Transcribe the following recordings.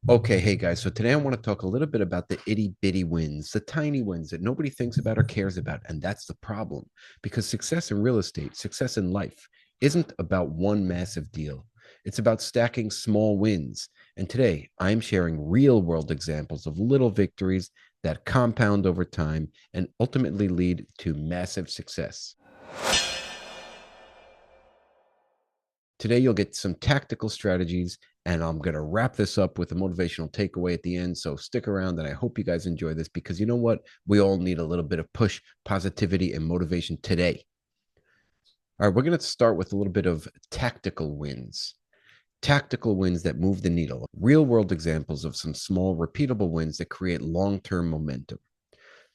Okay, hey guys. So today I want to talk a little bit about the itty bitty wins, the tiny wins that nobody thinks about or cares about. And that's the problem because success in real estate, success in life isn't about one massive deal. It's about stacking small wins. And today I'm sharing real world examples of little victories that compound over time and ultimately lead to massive success. Today, you'll get some tactical strategies, and I'm going to wrap this up with a motivational takeaway at the end. So stick around, and I hope you guys enjoy this because you know what? We all need a little bit of push, positivity, and motivation today. All right, we're going to start with a little bit of tactical wins that move the needle, real world examples of some small, repeatable wins that create long term momentum.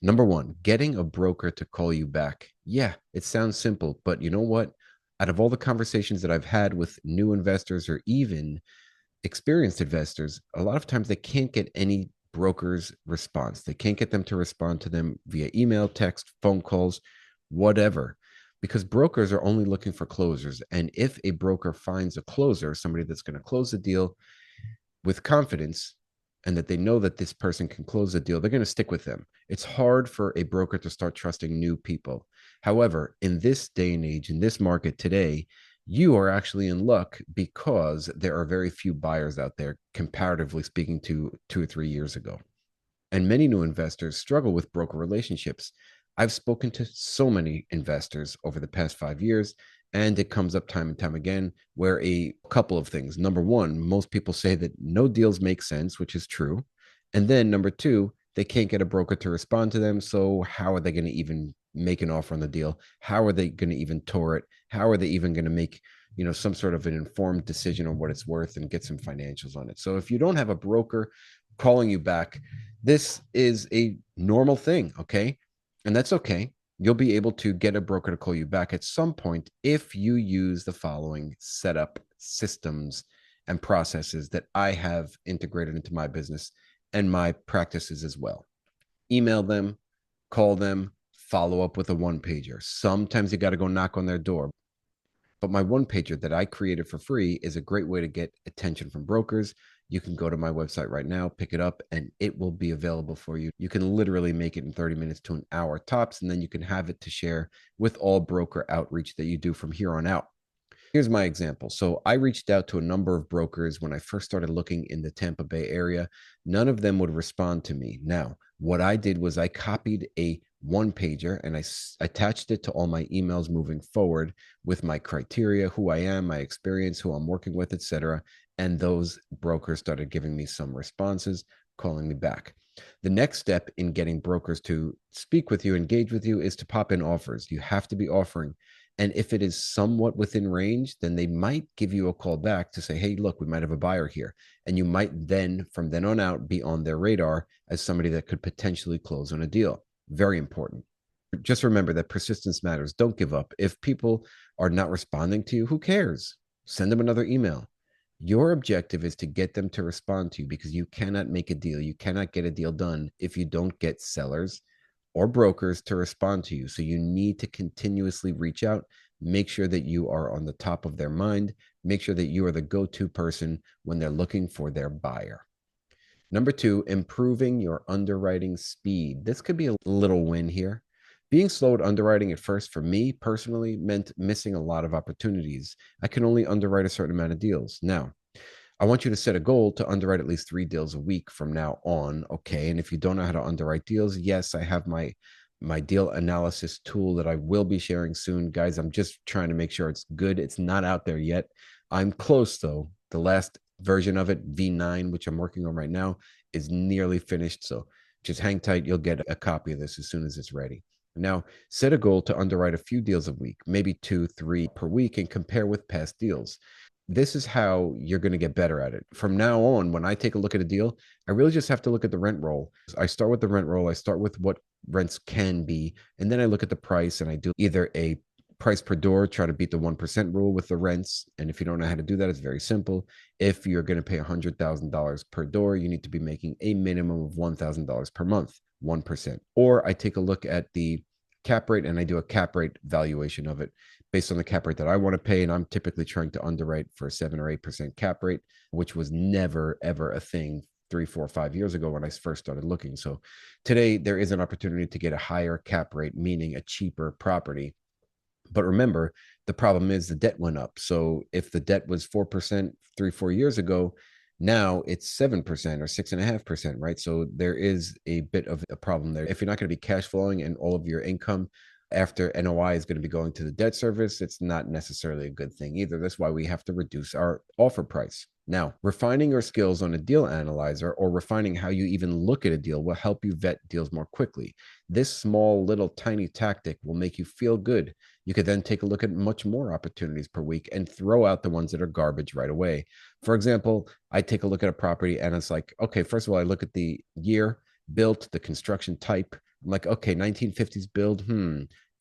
Number one, getting a broker to call you back. Yeah, it sounds simple, but you know what? Out of all the conversations that I've had with new investors or even experienced investors, a lot of times they can't get any broker's response. They can't get them to respond to them via email, text, phone calls, whatever, because brokers are only looking for closers. And if a broker finds a closer, somebody that's going to close the deal with confidence, and that they know that this person can close the deal, they're going to stick with them. It's hard for a broker to start trusting new people. However, in this day and age, in this market today, you are actually in luck because there are very few buyers out there, comparatively speaking, to 2 or 3 years ago. And many new investors struggle with broker relationships. I've spoken to so many investors over the past 5 years, and it comes up time and time again where a couple of things. Number one, most people say that no deals make sense, which is true. And then number two, they can't get a broker to respond to them. So, how are they going to even make an offer on the deal? How are they going to even tour it? How are they even going to make some sort of an informed decision on what it's worth and get some financials on it? So if you don't have a broker calling you back, this is a normal thing, okay? And that's okay. You'll be able to get a broker to call you back at some point if you use the following setup systems and processes that I have integrated into my business and my practices as well. Email them, call them, follow up with a one pager. Sometimes you got to go knock on their door. But my one pager that I created for free is a great way to get attention from brokers. You can go to my website right now, pick it up, and it will be available for you. You can literally make it in 30 minutes to an hour tops, and then you can have it to share with all broker outreach that you do from here on out. Here's my example. So I reached out to a number of brokers when I first started looking in the Tampa Bay area. None of them would respond to me. Now, what I did was I copied a one pager and I attached it to all my emails moving forward with my criteria, who I am, my experience, who I'm working with, etc. And those brokers started giving me some responses, calling me back. The next step in getting brokers to speak with you, engage with you, is to pop in offers. You have to be offering, and if it is somewhat within range, then they might give you a call back to say, hey, look, we might have a buyer here. And you might then, from then on out, be on their radar as somebody that could potentially close on a deal. Very important. Just remember that persistence matters. Don't give up. If people are not responding to you, who cares? Send them another email. Your objective is to get them to respond to you because you cannot make a deal. You cannot get a deal done if you don't get sellers or brokers to respond to you. So you need to continuously reach out, make sure that you are on the top of their mind, make sure that you are the go to person when they're looking for their buyer. Number two, improving your underwriting speed. This could be a little win here. Being slow at underwriting at first for me personally meant missing a lot of opportunities. I can only underwrite a certain amount of deals. Now, I want you to set a goal to underwrite at least 3 deals a week from now on. Okay. And if you don't know how to underwrite deals, yes, I have my deal analysis tool that I will be sharing soon. Guys, I'm just trying to make sure it's good. It's not out there yet. I'm close though. The last version of it, V9, which I'm working on right now, is nearly finished. So just hang tight. You'll get a copy of this as soon as it's ready. Now, set a goal to underwrite a few deals a week, maybe two, three per week, and compare with past deals. This is how you're going to get better at it. From now on, when I take a look at a deal, I really just have to look at the rent roll. I start with the rent roll, I start with what rents can be, and then I look at the price and I do either a price per door, try to beat the 1% rule with the rents. And if you don't know how to do that, it's very simple. If you're going to pay $100,000 per door, you need to be making a minimum of $1,000 per month, 1%. Or I take a look at the cap rate and I do a cap rate valuation of it based on the cap rate that I want to pay. And I'm typically trying to underwrite for a 7 or 8% cap rate, which was never, ever a thing 3, 4, 5 years ago when I first started looking. So today there is an opportunity to get a higher cap rate, meaning a cheaper property. But remember, the problem is the debt went up. So if the debt was 4% 3, 4 years ago, now it's 7% or 6.5%, right? So there is a bit of a problem there. If you're not going to be cash flowing and all of your income after NOI is going to be going to the debt service, it's not necessarily a good thing either. That's why we have to reduce our offer price. Now, refining your skills on a deal analyzer or refining how you even look at a deal will help you vet deals more quickly. This small, little, tiny tactic will make you feel good. You could then take a look at much more opportunities per week and throw out the ones that are garbage right away. For example, I take a look at a property and it's like, okay, first of all, I look at the year built, the construction type. I'm like, okay, 1950s build,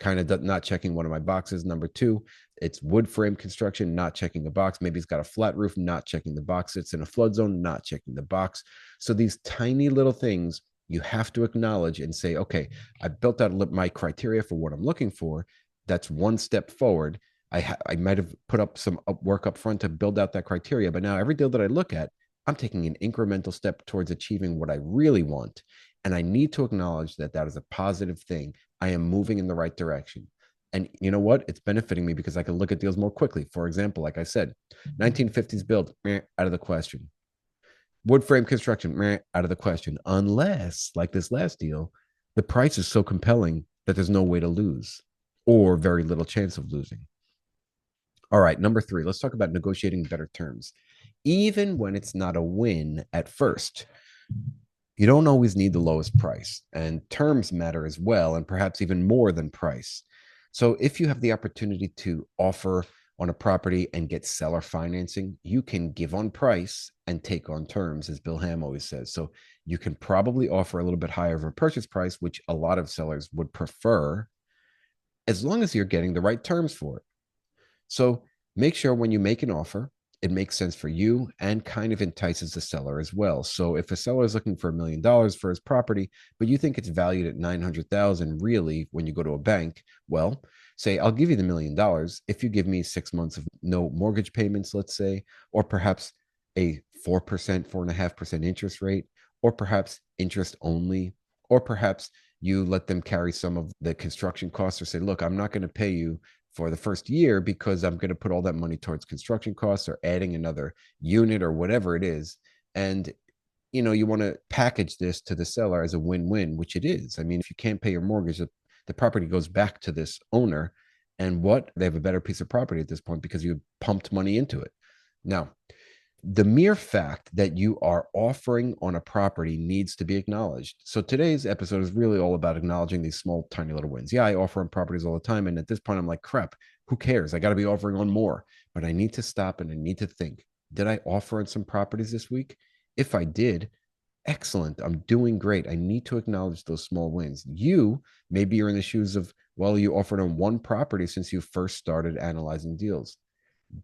kind of not checking one of my boxes. Number two, it's wood frame construction, not checking the box. Maybe it's got a flat roof, not checking the box. It's in a flood zone, not checking the box. So these tiny little things you have to acknowledge and say, okay, I built out my criteria for what I'm looking for. That's one step forward. I might have put up some work up front to build out that criteria, but now every deal that I look at, I'm taking an incremental step towards achieving what I really want. And I need to acknowledge that that is a positive thing. I am moving in the right direction. And you know what? It's benefiting me because I can look at deals more quickly. For example, like I said, 1950s build, out of the question. Wood frame construction, out of the question. Unless, like this last deal, the price is so compelling that there's no way to lose or very little chance of losing. All right, number three, let's talk about negotiating better terms. Even when it's not a win at first, you don't always need the lowest price, and terms matter as well, and perhaps even more than price. So, if you have the opportunity to offer on a property and get seller financing, you can give on price and take on terms, as Bill Ham always says. So, you can probably offer a little bit higher of a purchase price, which a lot of sellers would prefer, as long as you're getting the right terms for it. So make sure when you make an offer, it makes sense for you and kind of entices the seller as well. So if a seller is looking for $1 million for his property, but you think it's valued at 900,000, really, when you go to a bank, well, say I'll give you the $1 million if you give me 6 months of no mortgage payments, let's say, or perhaps a 4%, 4.5% interest rate, or perhaps interest only, or perhaps you let them carry some of the construction costs or say, look, I'm not going to pay you for the first year because I'm going to put all that money towards construction costs or adding another unit or whatever it is. And you want to package this to the seller as a win-win, which it is. I mean, if you can't pay your mortgage, the property goes back to this owner, and what they have a better piece of property at this point because you pumped money into it. Now, the mere fact that you are offering on a property needs to be acknowledged. So today's episode is really all about acknowledging these small, tiny little wins. Yeah, I offer on properties all the time. And at this point, I'm like, crap, who cares? I got to be offering on more. But I need to stop and I need to think, did I offer on some properties this week? If I did, excellent. I'm doing great. I need to acknowledge those small wins. Maybe you're in the shoes of, well, you offered on one property since you first started analyzing deals.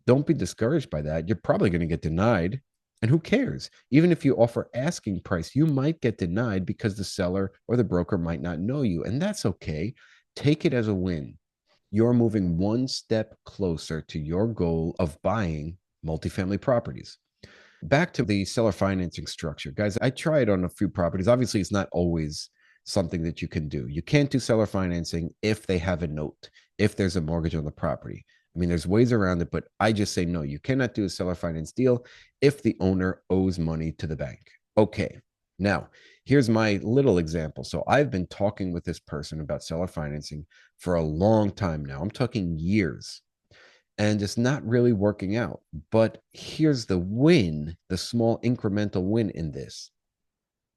Don't be discouraged by that. You're probably going to get denied. And who cares? Even if you offer asking price, you might get denied because the seller or the broker might not know you. And that's okay. Take it as a win. You're moving one step closer to your goal of buying multifamily properties. Back to the seller financing structure, guys. I tried on a few properties. Obviously, it's not always something that you can do. You can't do seller financing if they have a note, if there's a mortgage on the property. I mean, there's ways around it, but I just say no. You cannot do a seller finance deal if the owner owes money to the bank. Okay. Now, here's my little example. So I've been talking with this person about seller financing for a long time now. I'm talking years and it's not really working out. But here's the win, the small incremental win in this.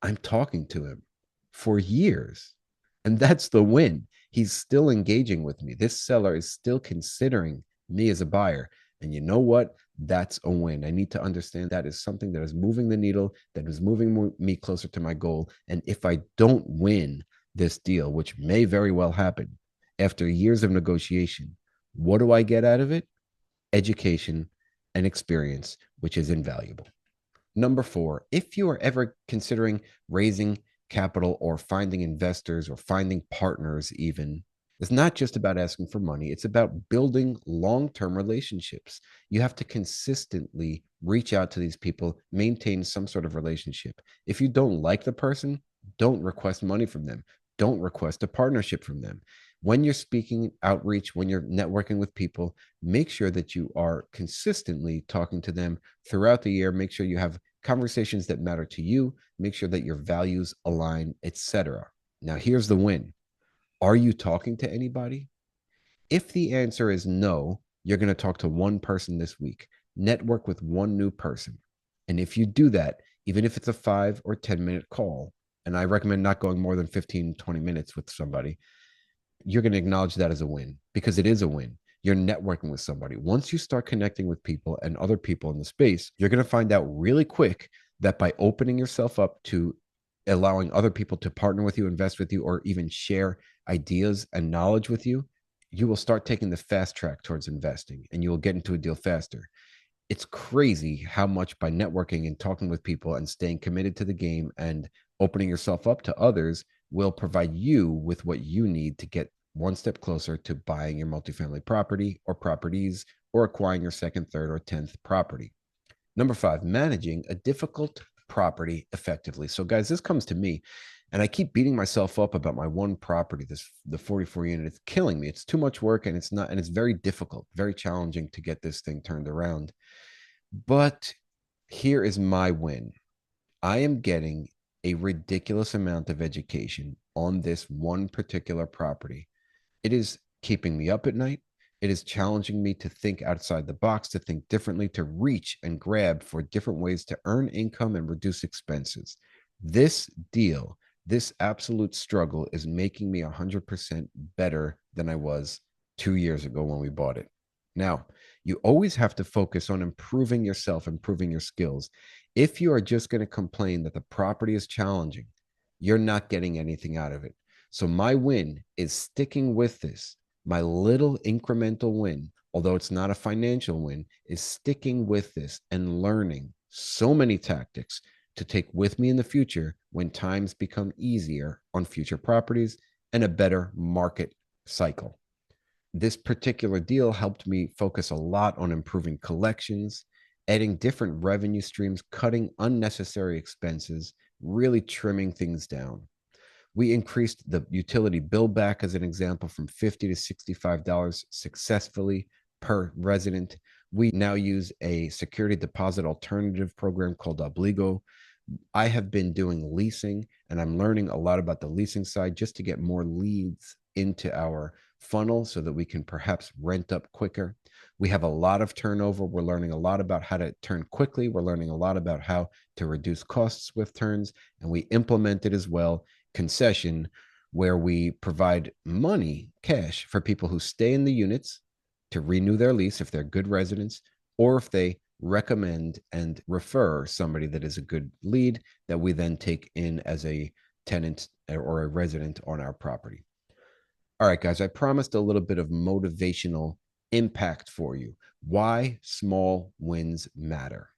I'm talking to him for years. And that's the win. He's still engaging with me. This seller is still considering me as a buyer. And you know what? That's a win. I need to understand that is something that is moving the needle, that is moving me closer to my goal. And if I don't win this deal, which may very well happen after years of negotiation, what do I get out of it? Education and experience, which is invaluable. Number four, if you are ever considering raising capital or finding investors or finding partners, even, It's not just about asking for money, it's about building long term relationships. You have to consistently reach out to these people, maintain some sort of relationship. If you don't like the person, don't request money from them, don't request a partnership from them. When you're speaking outreach, when you're networking with people, make sure that you are consistently talking to them throughout the year. Make sure you have conversations that matter to you, make sure that your values align, etc. Now, here's the win. Are you talking to anybody? If the answer is no, you're going to talk to one person this week. Network with one new person. And if you do that, even if it's a 5 or 10 minute call, and I recommend not going more than 15, 20 minutes with somebody, you're going to acknowledge that as a win because it is a win. You're networking with somebody. Once you start connecting with people and other people in the space, you're going to find out really quick that by opening yourself up to allowing other people to partner with you, invest with you, or even share ideas and knowledge with you, you will start taking the fast track towards investing and you will get into a deal faster. It's crazy how much by networking and talking with people and staying committed to the game and opening yourself up to others will provide you with what you need to get one step closer to buying your multifamily property or properties or acquiring your second, third, or 10th property. Number 5, managing a difficult property effectively. So, guys, this comes to me, and I keep beating myself up about my one property, the 44 unit. It's killing me. It's too much work, and it's very difficult, very challenging to get this thing turned around. But here is my win. I am getting a ridiculous amount of education on this one particular property. It is keeping me up at night. It is challenging me to think outside the box, to think differently, to reach and grab for different ways to earn income and reduce expenses. This deal, this absolute struggle is making me 100% better than I was 2 years ago when we bought it. Now, you always have to focus on improving yourself, improving your skills. If you are just going to complain that the property is challenging, you're not getting anything out of it. So my win is sticking with this. My little incremental win, although it's not a financial win, is sticking with this and learning so many tactics to take with me in the future when times become easier on future properties and a better market cycle. This particular deal helped me focus a lot on improving collections, adding different revenue streams, cutting unnecessary expenses, really trimming things down. We increased the utility bill back as an example from $50 to $65 successfully per resident. We now use a security deposit alternative program called Obligo. I have been doing leasing and I'm learning a lot about the leasing side just to get more leads into our funnel so that we can perhaps rent up quicker. We have a lot of turnover. We're learning a lot about how to turn quickly. We're learning a lot about how to reduce costs with turns. And we implemented as well concession where we provide money, cash for people who stay in the units to renew their lease if they're good residents or if they recommend and refer somebody that is a good lead that we then take in as a tenant or a resident on our property. All right, guys, I promised a little bit of motivational impact for you. Why small wins matter.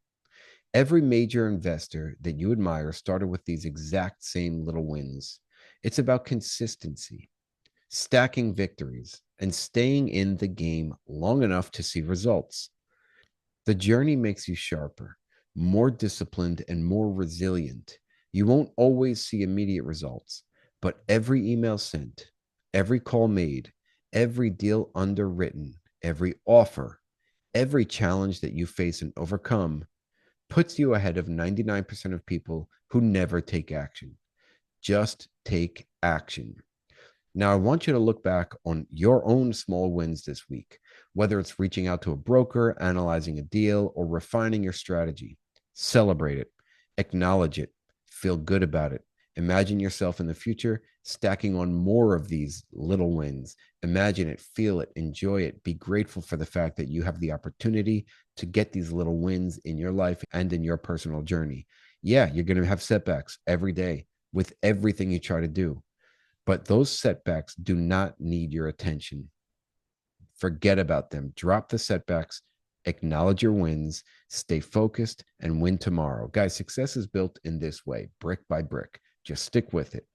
Every major investor that you admire started with these exact same little wins. It's about consistency, stacking victories, and staying in the game long enough to see results. The journey makes you sharper, more disciplined, and more resilient. You won't always see immediate results, but every email sent, every call made, every deal underwritten, every offer, every challenge that you face and overcome puts you ahead of 99% of people who never take action. Just take action. Now, I want you to look back on your own small wins this week, whether it's reaching out to a broker, analyzing a deal, or refining your strategy. Celebrate it, acknowledge it, feel good about it. Imagine yourself in the future stacking on more of these little wins. Imagine it, feel it, enjoy it. Be grateful for the fact that you have the opportunity to get these little wins in your life and in your personal journey. Yeah, you're going to have setbacks every day with everything you try to do. But those setbacks do not need your attention. Forget about them. Drop the setbacks, acknowledge your wins, stay focused, and win tomorrow. Guys, success is built in this way, brick by brick. Just stick with it.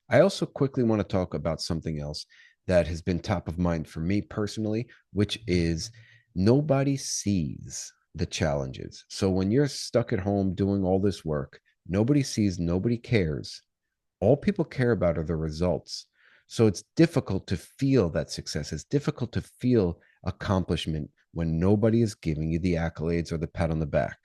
I also quickly want to talk about something else. that has been top of mind for me personally, which is nobody sees the challenges. So when you're stuck at home doing all this work, nobody sees, nobody cares. All people care about are the results. So it's difficult to feel that success. It's difficult to feel accomplishment when nobody is giving you the accolades or the pat on the back.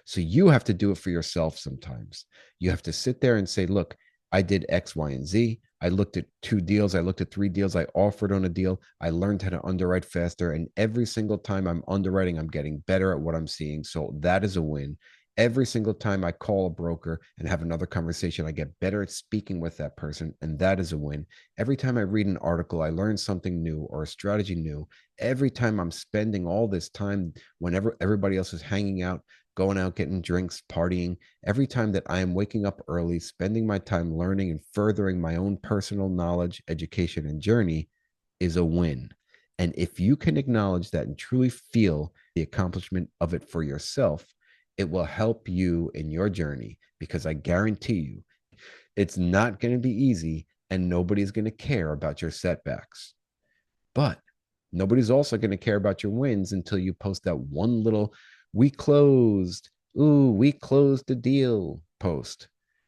So you have to do it for yourself sometimes. You have to sit there and say, look, I did X, Y, and Z. I looked at 2 deals. I looked at 3 deals. I offered on a deal. I learned how to underwrite faster. And every single time I'm underwriting, I'm getting better at what I'm seeing. So that is a win. Every single time I call a broker and have another conversation, I get better at speaking with that person. And that is a win. Every time I read an article, I learn something new or a strategy new. Every time I'm spending all this time whenever everybody else is hanging out, going out, getting drinks, partying, every time that I am waking up early, spending my time learning and furthering my own personal knowledge, education, and journey is a win. And if you can acknowledge that and truly feel the accomplishment of it for yourself, it will help you in your journey because I guarantee you it's not going to be easy and nobody's going to care about your setbacks. But nobody's also going to care about your wins until you post that one little we closed, ooh, we closed the deal post.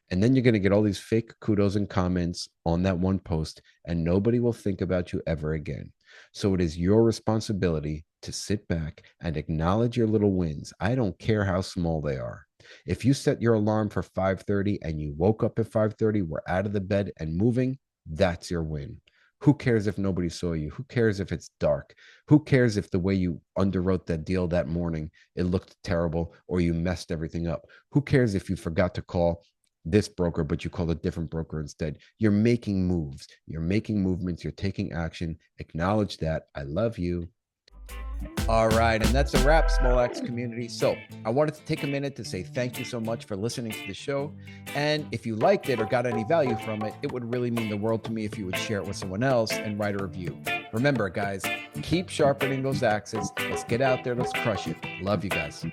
And then you're going to get all these fake kudos and comments on that one post, and nobody will think about you ever again. So it is your responsibility to sit back and acknowledge your little wins. I don't care how small they are. If you set your alarm for 5:30 and you woke up at 5:30, were out of the bed and moving, that's your win. Who cares if nobody saw you? Who cares if it's dark? Who cares if the way you underwrote that deal that morning, it looked terrible or you messed everything up? Who cares if you forgot to call this broker, but you called a different broker instead? You're making moves. You're making movements. You're taking action. Acknowledge that. I love you. All right, and that's a wrap, Small Axe community. So I wanted to take a minute to say thank you so much for listening to the show. And if you liked it or got any value from it, it would really mean the world to me if you would share it with someone else and write a review. Remember, guys, keep sharpening those axes. Let's get out there. Let's crush it. Love you guys.